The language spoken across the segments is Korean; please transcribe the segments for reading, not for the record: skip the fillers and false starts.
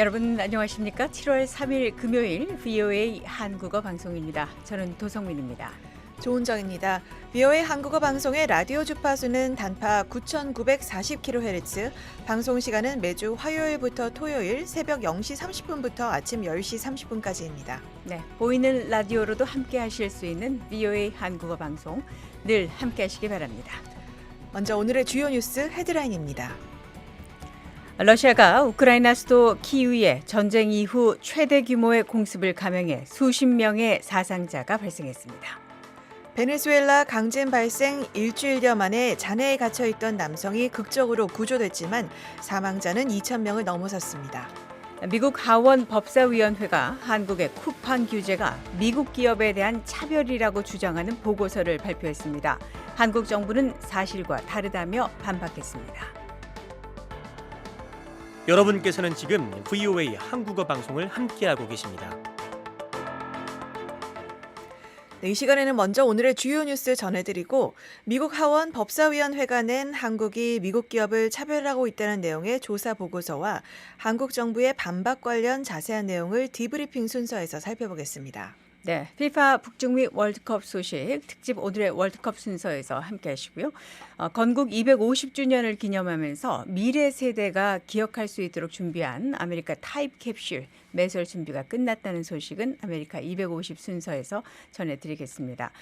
여러분 안녕하십니까? 7월 3일 금요일 VOA 한국어 방송입니다. 저는 도성민입니다. 조은정입니다. VOA 한국어 방송의 라디오 주파수는 단파 9,940kHz, 방송 시간은 매주 화요일부터 토요일 새벽 0시 30분부터 아침 10시 30분까지입니다. 네, 보이는 라디오로도 함께 하실 수 있는 VOA 한국어 방송 늘 함께 하시기 바랍니다. 먼저 오늘의 주요 뉴스 헤드라인입니다. 러시아가 우크라이나 수도 키이우에 전쟁 이후 최대 규모의 공습을 감행해 수십 명의 사상자가 발생했습니다. 베네수엘라 강진 발생 일주일여 만에 잔해에 갇혀있던 남성이 극적으로 구조됐지만 사망자는 2,000명을 넘어섰습니다. 미국 하원 법사위원회가 한국의 쿠팡 규제가 미국 기업에 대한 차별이라고 주장하는 보고서를 발표했습니다. 한국 정부는 사실과 다르다며 반박했습니다. 여러분께서는 지금 VOA 한국어 방송을 함께하고 계십니다. 이 시간에는 먼저 오늘의 주요 뉴스 전해드리고, 미국 하원 법사위원회가 낸 한국이 미국 기업을 차별하고 있다는 내용의 조사 보고서와 한국 정부의 반박 관련 자세한 내용을 디브리핑 순서에서 살펴보겠습니다. 네, FIFA 북중미 월드컵 소식 특집 오늘의 월드컵 순서에서 함께 하시고요. 건국 250주년을 기념하면서 미래 세대가 기억할 수 있도록 준비한 아메리카 타입 캡슐 매설 준비가 끝났다는 소식은 아메리카 250 순서에서 전해드리겠습니다.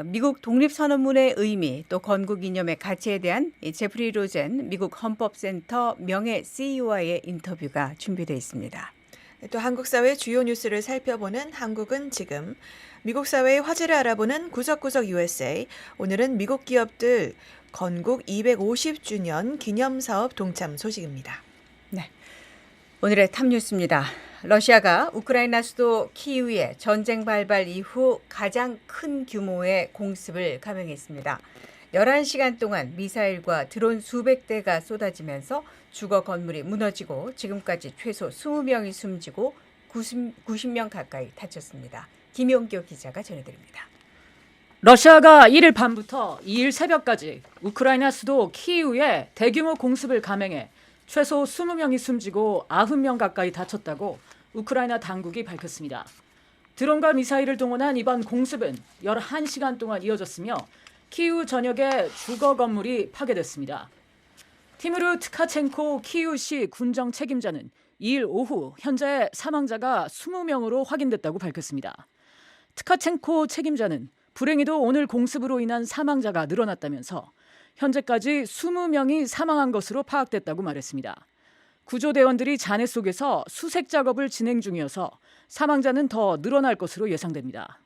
미국 독립선언문의 의미 또 건국 이념의 가치에 대한 제프리 로젠 미국 헌법센터 명예 CEO와의 인터뷰가 준비되어 있습니다. 또 한국 사회 주요 뉴스를 살펴보는 한국은 지금, 미국 사회의 화제를 알아보는 구석구석 USA, 오늘은 미국 기업들 건국 250주년 기념사업 동참 소식입니다. 네, 오늘의 탑뉴스입니다. 러시아가 우크라이나 수도 키이우에 전쟁 발발 이후 가장 큰 규모의 공습을 감행했습니다. 11시간 동안 미사일과 드론 수백 대가 쏟아지면서 주거 건물이 무너지고 지금까지 최소 20명이 숨지고 90명 가까이 다쳤습니다. 김용교 기자가 전해드립니다. 러시아가 1일 밤부터 2일 새벽까지 우크라이나 수도 키이우에 대규모 공습을 감행해 최소 20명이 숨지고 90명 가까이 다쳤다고 우크라이나 당국이 밝혔습니다. 드론과 미사일을 동원한 이번 공습은 11시간 동안 이어졌으며 키이우 전역에 주거 건물이 파괴됐습니다. 티무르 트카첸코 키이우시 군정 책임자는 2일 오후 현재 사망자가 20명으로 확인됐다고 밝혔습니다. 트카첸코 책임자는 불행히도 오늘 공습으로 인한 사망자가 늘어났다면서 현재까지 20명이 사망한 것으로 파악됐다고 말했습니다. 구조대원들이 잔해 속에서 수색 작업을 진행 중이어서 사망자는 더 늘어날 것으로 예상됩니다.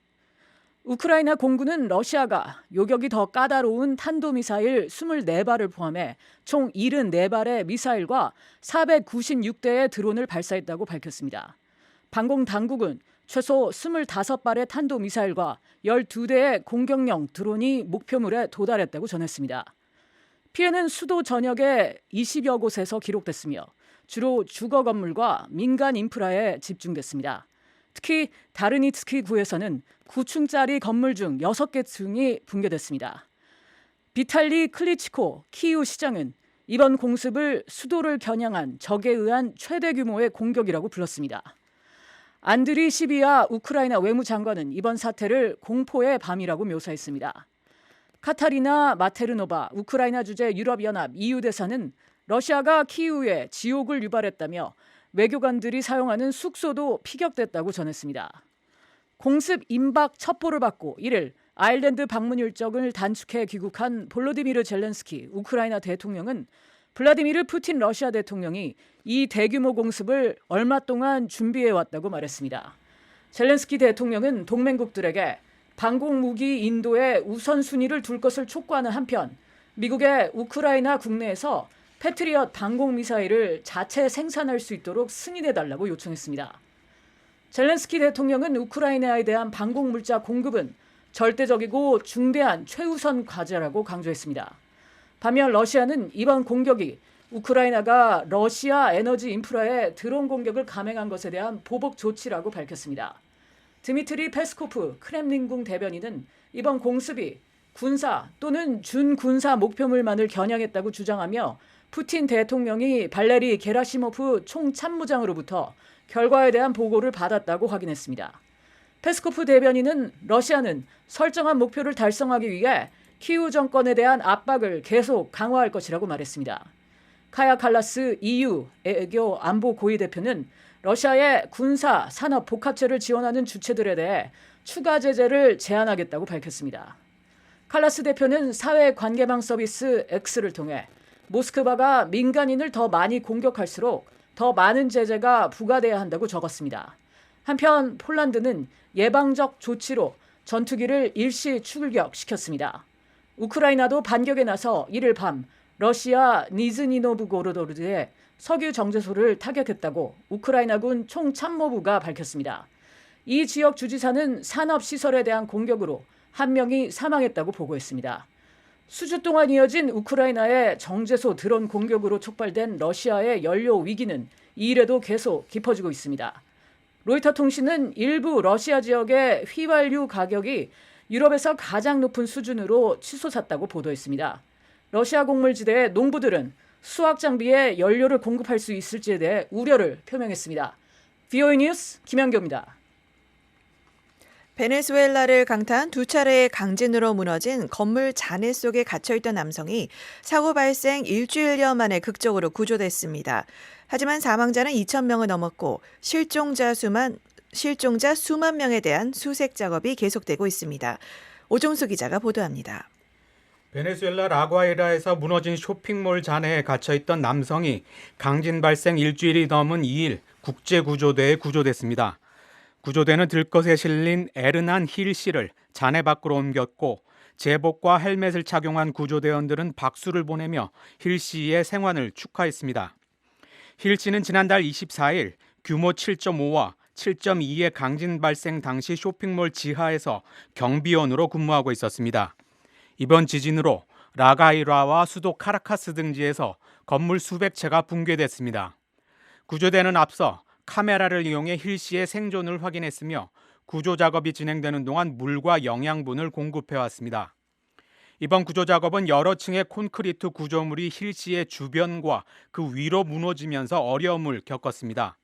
우크라이나 공군은 러시아가 요격이 더 까다로운 탄도미사일 24발을 포함해 총 74발의 미사일과 496대의 드론을 발사했다고 밝혔습니다. 방공당국은 최소 25발의 탄도미사일과 12대의 공격용 드론이 목표물에 도달했다고 전했습니다. 피해는 수도 전역의 20여 곳에서 기록됐으며 주로 주거 건물과 민간 인프라에 집중됐습니다. 특히 다르니츠키 구에서는 9층짜리 건물 중 6개 층이 붕괴됐습니다. 비탈리 클리치코 키이우 시장은 이번 공습을 수도를 겨냥한 적에 의한 최대 규모의 공격이라고 불렀습니다. 안드리 시비아 우크라이나 외무장관은 이번 사태를 공포의 밤이라고 묘사했습니다. 카타리나 마테르노바 우크라이나 주재 유럽연합 EU 대사는 러시아가 키이우에 지옥을 유발했다며 외교관들이 사용하는 숙소도 피격됐다고 전했습니다. 공습 임박 첩보를 받고 1일 아일랜드 방문 일정을 단축해 귀국한 볼로디미르 젤렌스키 우크라이나 대통령은 블라디미르 푸틴 러시아 대통령이 이 대규모 공습을 얼마 동안 준비해왔다고 말했습니다. 젤렌스키 대통령은 동맹국들에게 방공무기 인도에 우선순위를 둘 것을 촉구하는 한편 미국의 우크라이나 국내에서 패트리엇 방공미사일을 자체 생산할 수 있도록 승인해달라고 요청했습니다. 젤렌스키 대통령은 우크라이나에 대한 방공물자 공급은 절대적이고 중대한 최우선 과제라고 강조했습니다. 반면 러시아는 이번 공격이 우크라이나가 러시아 에너지 인프라에 드론 공격을 감행한 것에 대한 보복 조치라고 밝혔습니다. 드미트리 페스코프 크렘린궁 대변인은 이번 공습이 군사 또는 준군사 목표물만을 겨냥했다고 주장하며 푸틴 대통령이 발레리 게라시모프 총참모장으로부터 결과에 대한 보고를 받았다고 확인했습니다. 페스코프 대변인은 러시아는 설정한 목표를 달성하기 위해 키우 정권에 대한 압박을 계속 강화할 것이라고 말했습니다. 카야 칼라스 EU 애교 안보 고위 대표는 러시아의 군사, 산업, 복합체를 지원하는 주체들에 대해 추가 제재를 제한하겠다고 밝혔습니다. 칼라스 대표는 사회 관계망 서비스 X를 통해 모스크바가 민간인을 더 많이 공격할수록 더 많은 제재가 부과돼야 한다고 적었습니다. 한편 폴란드는 예방적 조치로 전투기를 일시 출격시켰습니다. 우크라이나도 반격에 나서 이를 밤 러시아 니즈니노브고로도르드의 석유 정제소를 타격했다고 우크라이나군 총참모부가 밝혔습니다. 이 지역 주지사는 산업시설에 대한 공격으로 한 명이 사망했다고 보고했습니다. 수주 동안 이어진 우크라이나의 정제소 드론 공격으로 촉발된 러시아의 연료 위기는 이일에도 계속 깊어지고 있습니다. 로이터 통신은 일부 러시아 지역의 휘발유 가격이 유럽에서 가장 높은 수준으로 치솟았다고 보도했습니다. 러시아 곡물지대의 농부들은 수확 장비에 연료를 공급할 수 있을지에 대해 우려를 표명했습니다. VOA 뉴스 김현교입니다. 베네수엘라를 강타한 두 차례의 강진으로 무너진 건물 잔해 속에 갇혀있던 남성이 사고 발생 일주일여 만에 극적으로 구조됐습니다. 하지만 사망자는 2,000명을 넘었고 실종자 수만 명에 대한 수색 작업이 계속되고 있습니다. 오종수 기자가 보도합니다. 베네수엘라 라과이라에서 무너진 쇼핑몰 잔해에 갇혀있던 남성이 강진 발생 일주일이 넘은 2일 국제구조대에 구조됐습니다. 구조대는 들것에 실린 에르난 힐 씨를 잔해 밖으로 옮겼고 제복과 헬멧을 착용한 구조대원들은 박수를 보내며 힐 씨의 생還을 축하했습니다. 힐 씨는 지난달 24일 규모 7.5와 7.2의 강진 발생 당시 쇼핑몰 지하에서 경비원으로 근무하고 있었습니다. 이번 지진으로 라가이라와 수도 카라카스 등지에서 건물 수백 채가 붕괴됐습니다. 구조대는 앞서 카메라를 이용해 힐 씨의 생존을 확인했으며 구조 작업이 진행되는 동안 물과 영양분을 공급해왔습니다. 이번 구조 작업은 여러 층의 콘크리트 구조물이 힐 씨의 주변과 그 위로 무너지면서 어려움을 겪었습니다.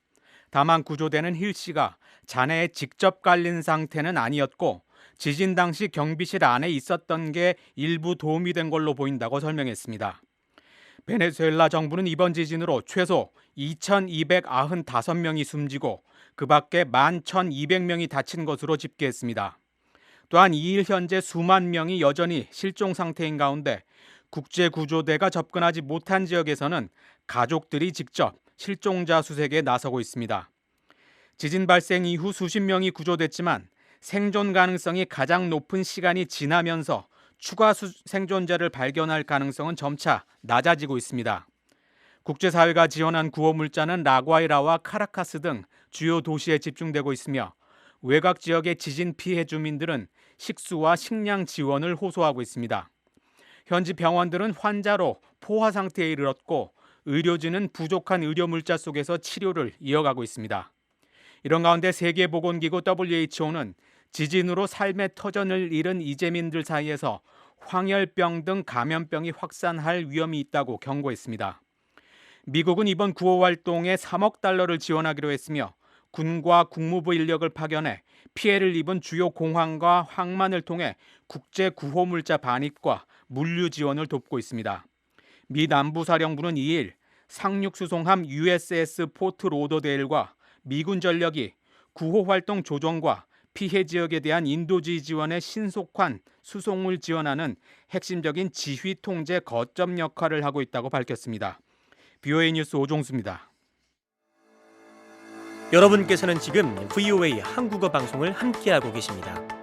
다만 구조대는 힐 씨가 잔해에 직접 깔린 상태는 아니었고 지진 당시 경비실 안에 있었던 게 일부 도움이 된 걸로 보인다고 설명했습니다. 베네수엘라 정부는 이번 지진으로 최소 2,295명이 숨지고 그 밖에 11,200명이 다친 것으로 집계했습니다. 또한 2일 현재 수만 명이 여전히 실종 상태인 가운데 국제구조대가 접근하지 못한 지역에서는 가족들이 직접 실종자 수색에 나서고 있습니다. 지진 발생 이후 수십 명이 구조됐지만 생존 가능성이 가장 높은 시간이 지나면서 추가 생존자를 발견할 가능성은 점차 낮아지고 있습니다. 국제사회가 지원한 구호물자는 라과이라와 카라카스 등 주요 도시에 집중되고 있으며 외곽 지역의 지진 피해 주민들은 식수와 식량 지원을 호소하고 있습니다. 현지 병원들은 환자로 포화 상태에 이르렀고 의료진은 부족한 의료물자 속에서 치료를 이어가고 있습니다. 이런 가운데 세계보건기구 WHO는 지진으로 삶의 터전을 잃은 이재민들 사이에서 황열병 등 감염병이 확산할 위험이 있다고 경고했습니다. 미국은 이번 구호 활동에 3억 달러를 지원하기로 했으며 군과 국무부 인력을 파견해 피해를 입은 주요 공항과 항만을 통해 국제 구호물자 반입과 물류 지원을 돕고 있습니다. 미 남부사령부는 2일 상륙수송함 USS 포트 로더데일과 미군 전력이 구호 활동 조정과 피해 지역에 대한 인도주의 지원의 신속한 수송을 지원하는 핵심적인 지휘 통제 거점 역할을 하고 있다고 밝혔습니다. VOA 뉴스 오종수입니다. 여러분께서는 지금 VOA 한국어 방송을 함께하고 계십니다.